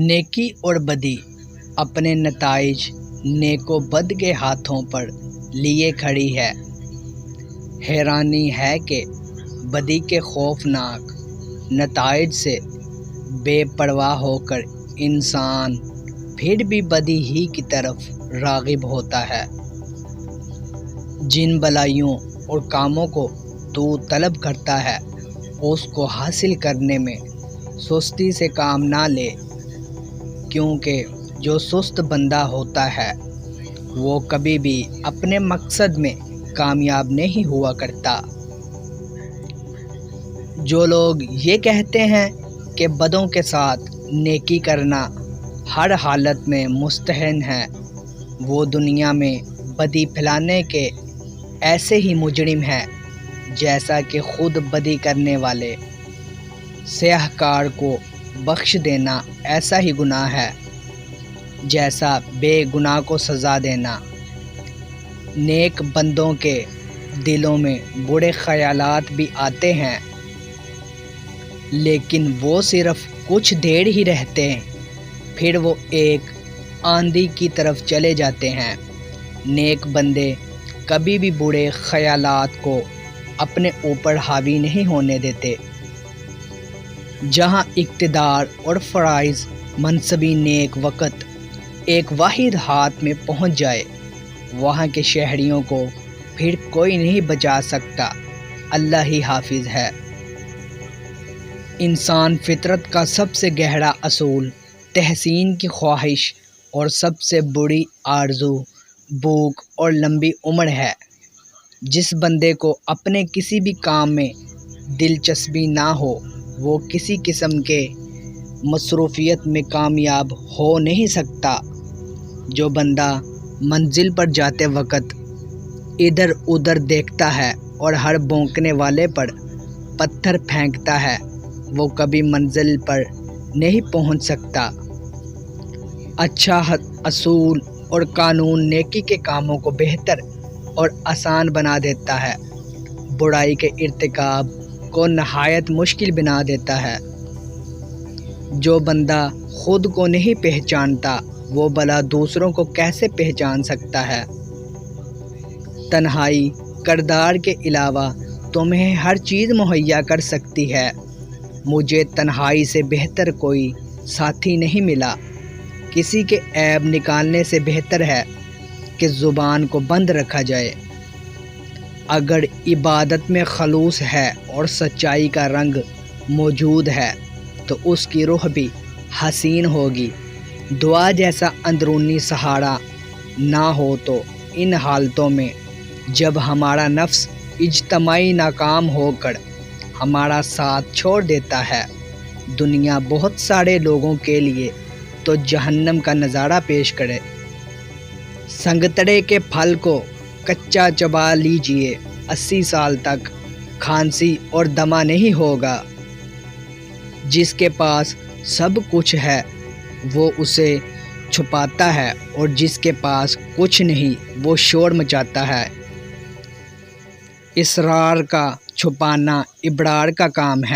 نیکی اور بدی اپنے نتائج نیک و بد کے ہاتھوں پر لیے کھڑی ہے۔ حیرانی ہے کہ بدی کے خوفناک نتائج سے بے پرواہ ہو کر انسان پھر بھی بدی ہی کی طرف راغب ہوتا ہے۔ جن بلائیوں اور کاموں کو تو طلب کرتا ہے اس کو حاصل کرنے میں سستی سے کام نہ لے، کیونکہ جو سست بندہ ہوتا ہے وہ کبھی بھی اپنے مقصد میں کامیاب نہیں ہوا کرتا۔ جو لوگ یہ کہتے ہیں کہ بدوں کے ساتھ نیکی کرنا ہر حالت میں مستحیل ہے، وہ دنیا میں بدی پھیلانے کے ایسے ہی مجرم ہیں جیسا کہ خود بدی کرنے والے سیاہ کار کو بخش دینا ایسا ہی گناہ ہے جیسا بے گناہ کو سزا دینا۔ نیک بندوں کے دلوں میں برے خیالات بھی آتے ہیں، لیکن وہ صرف کچھ دیر ہی رہتے ہیں، پھر وہ ایک آندھی کی طرف چلے جاتے ہیں۔ نیک بندے کبھی بھی برے خیالات کو اپنے اوپر حاوی نہیں ہونے دیتے۔ جہاں اقتدار اور فرائض منصبی نیک وقت ایک واحد ہاتھ میں پہنچ جائے، وہاں کے شہریوں کو پھر کوئی نہیں بچا سکتا، اللہ ہی حافظ ہے۔ انسان فطرت کا سب سے گہرا اصول تحسین کی خواہش اور سب سے بڑی آرزو بھوک اور لمبی عمر ہے۔ جس بندے کو اپنے کسی بھی کام میں دلچسپی نہ ہو وہ کسی قسم کے مصروفیت میں کامیاب ہو نہیں سکتا۔ جو بندہ منزل پر جاتے وقت ادھر ادھر دیکھتا ہے اور ہر بھونکنے والے پر پتھر پھینکتا ہے وہ کبھی منزل پر نہیں پہنچ سکتا۔ اچھا اصول اور قانون نیکی کے کاموں کو بہتر اور آسان بنا دیتا ہے، برائی کے ارتکاب کو نہایت مشکل بنا دیتا ہے۔ جو بندہ خود کو نہیں پہچانتا وہ بھلا دوسروں کو کیسے پہچان سکتا ہے؟ تنہائی کردار کے علاوہ تمہیں ہر چیز مہیا کر سکتی ہے۔ مجھے تنہائی سے بہتر کوئی ساتھی نہیں ملا۔ کسی کے عیب نکالنے سے بہتر ہے کہ زبان کو بند رکھا جائے۔ اگر عبادت میں خلوص ہے اور سچائی کا رنگ موجود ہے تو اس کی روح بھی حسین ہوگی۔ دعا جیسا اندرونی سہارا نہ ہو تو ان حالتوں میں جب ہمارا نفس اجتماعی ناکام ہو کر ہمارا ساتھ چھوڑ دیتا ہے، دنیا بہت سارے لوگوں کے لیے تو جہنم کا نظارہ پیش کرے۔ سنگترے کے پھل کو کچا چبا لیجئے، 80 سال تک کھانسی اور دمہ نہیں ہوگا۔ جس کے پاس سب کچھ ہے وہ اسے چھپاتا ہے اور جس کے پاس کچھ نہیں وہ شور مچاتا ہے۔ اسرار کا چھپانا ابرار کا کام ہے۔